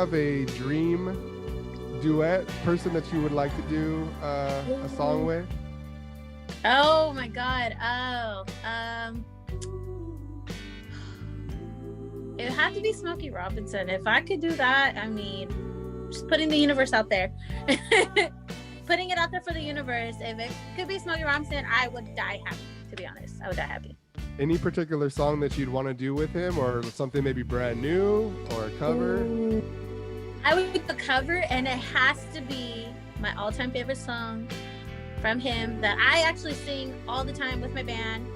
have a dream duet person that you would like to do a song with? Oh my God. It would have to be Smokey Robinson. If I could do that, I mean, just putting the universe out there. Putting it out there for the universe. If it could be Smokey Robinson, I would die happy, to be honest. I would die happy. Any particular song that you'd want to do with him, or something maybe brand new or a cover? I would do a cover, and it has to be my all-time favorite song from him that I actually sing all the time with my band.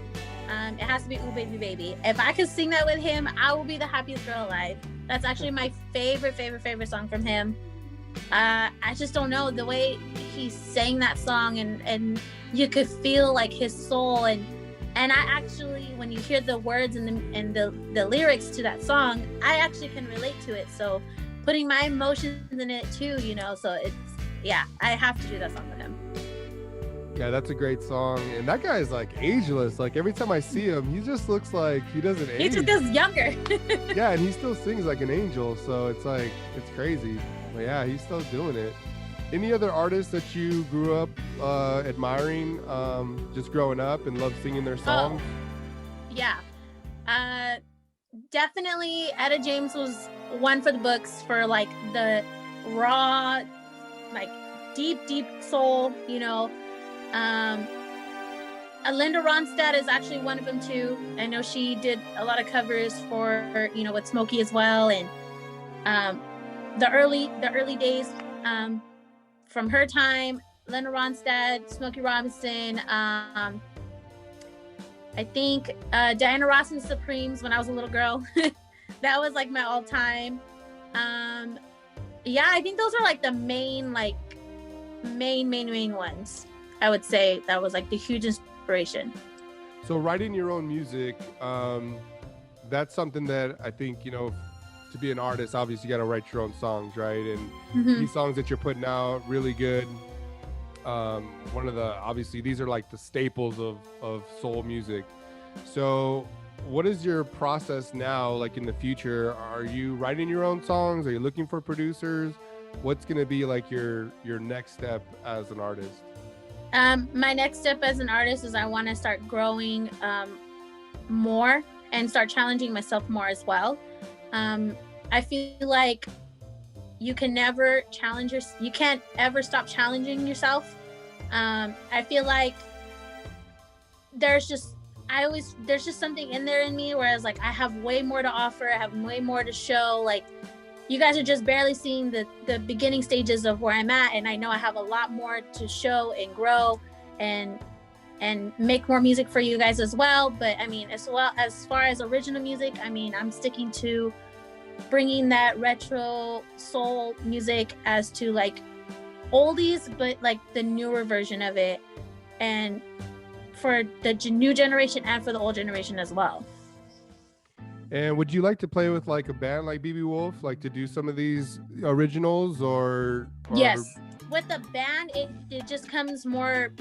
It has to be Ooh Baby Baby. If I could sing that with him, I will be the happiest girl alive. That's actually my favorite song from him. I just don't know, the way he sang that song, and you could feel like his soul, and I actually, when you hear the words and the lyrics to that song, I actually can relate to it. So putting my emotions in it too, you know, so it's, yeah, I have to do that song with him. Yeah, that's a great song. And that guy is like ageless. Like every time I see him, he just looks like he doesn't age. He just gets younger. Yeah, and he still sings like an angel. So it's like, it's crazy. But yeah, he's still doing it. Any other artists that you grew up admiring, just growing up, and love singing their songs? Oh, yeah. Definitely Etta James was one for the books for like the raw, like deep soul, you know. Linda Ronstadt is actually one of them too. I know she did a lot of covers for, you know, with Smokey as well, and the early days from her time. Linda Ronstadt, Smokey Robinson. I think Diana Ross and Supremes when I was a little girl. That was like my all time. Yeah, I think those are like the main ones. I would say that was like the huge inspiration. So writing your own music, that's something that I think, you know, to be an artist, obviously you got to write your own songs, right? And these songs that you're putting out, really good. One of the, obviously these are like the staples of soul music. So what is your process now, like in the future? Are you writing your own songs? Are you looking for producers? What's going to be like your next step as an artist? My next step as an artist is I want to start growing more and start challenging myself more as well. I feel like you can never you can't ever stop challenging yourself. I feel like there's just something in there in me where it's like I have way more to offer, I have way more to show. Like, you guys are just barely seeing the beginning stages of where I'm at, and I know I have a lot more to show and grow and make more music for you guys as well. But I mean, as far as original music, I mean, I'm sticking to bringing that retro soul music as to like oldies, but like the newer version of it, and for the new generation and for the old generation as well. And would you like to play with like a band like BB Wolf, like to do some of these originals or... Yes, with the band, it just comes more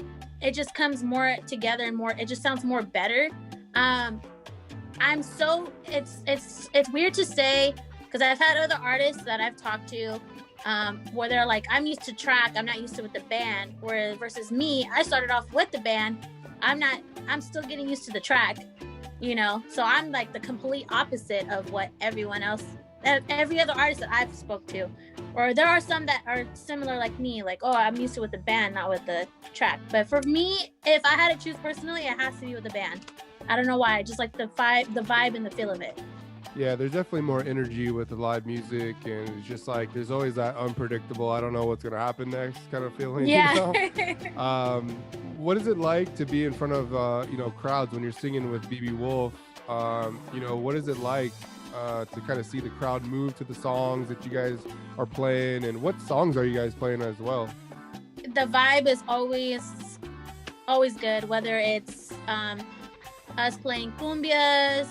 together and more, it just sounds more better. It's weird to say, because I've had other artists that I've talked to where they're like, I'm used to track, I'm not used to with the band, where versus me, I started off with the band, I'm still getting used to the track. You know, so I'm like the complete opposite of what everyone else, every other artist that I've spoke to, or there are some that are similar like me, like, oh, I'm used to with the band, not with the track. But for me, if I had to choose personally, it has to be with the band. I don't know why, I just like the vibe and the feel of it. Yeah, there's definitely more energy with the live music, and it's just like there's always that unpredictable, I don't know what's gonna happen next kind of feeling. Yeah. You know? What is it like to be in front of crowds when you're singing with BB Wolf? What is it like to kind of see the crowd move to the songs that you guys are playing, and what songs are you guys playing as well? The vibe is always good, whether it's us playing cumbias,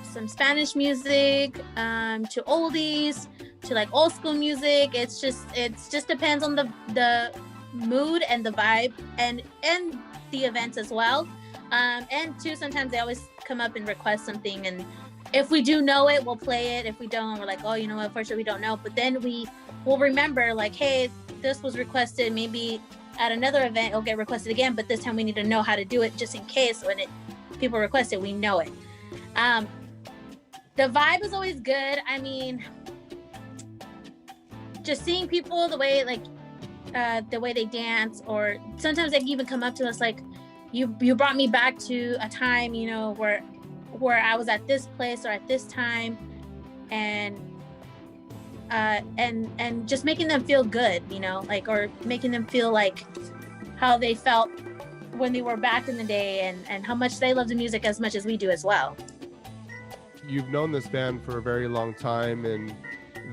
some Spanish music, to oldies, to like old school music. It just depends on the mood and the vibe and the events as well. And too, sometimes they always come up and request something, and if we do know it, we'll play it. If we don't, we're like, oh, you know what, for sure we don't know. But then we will remember, like, hey, this was requested. Maybe at another event it'll get requested again, but this time we need to know how to do it just in case when people request it, we know it. The vibe is always good. I mean, just seeing people the way they dance, or sometimes they can even come up to us like, you brought me back to a time, you know, where I was at this place or at this time, and just making them feel good, you know, like, or making them feel like how they felt when they were back in the day, and how much they love the music as much as we do as well. You've known this band for a very long time, and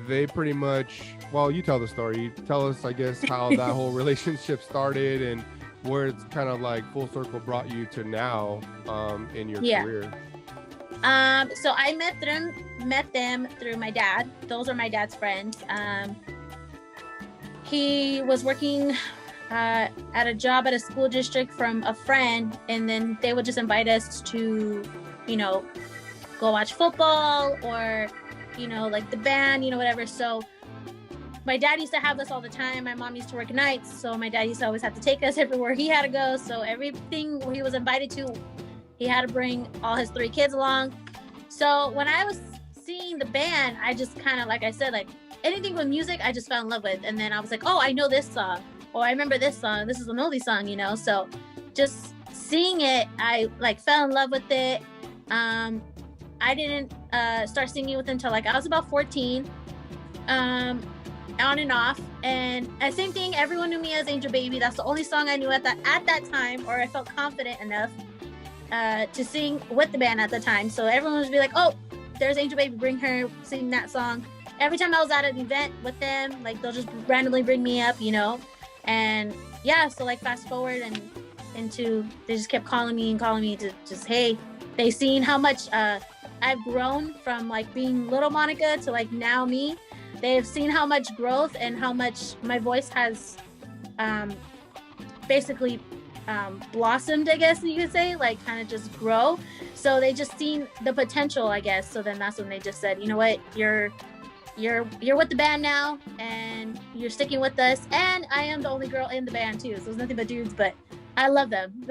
they pretty much, well, you tell the story. Tell us, I guess, how that whole relationship started and where it's kind of like full circle brought you to now in your career. So I met them through my dad. Those are my dad's friends. He was working at a job at a school district from a friend, and then they would just invite us to, you know, go watch football, or, you know, like the band, you know, whatever. So my dad used to have us all the time. My mom used to work nights, so my dad used to always have to take us everywhere he had to go. So everything he was invited to, he had to bring all his 3 kids along. So when I was seeing the band, I just kind of, like I said, like anything with music, I just fell in love with. And then I was like, oh, I know this song, or I remember this song. This is an oldie song, you know? So just seeing it, I like fell in love with it. I didn't start singing with them until like I was about 14. On and off, and same thing, everyone knew me as Angel Baby. That's the only song I knew at that time, or I felt confident enough to sing with the band at the time. So everyone would be like, oh, there's Angel Baby, bring her, sing that song. Every time I was at an event with them, like they'll just randomly bring me up, you know. And yeah, so like fast forward and into, they just kept calling me to just, hey, they seen how much I've grown from like being little Monica to like now me. They've seen how much growth and how much my voice has basically blossomed, I guess you could say, like kind of just grow. So they just seen the potential, I guess. So then that's when they just said, you know what, you're with the band now, and you're sticking with us. And I am the only girl in the band too, so it's nothing but dudes, but I love them.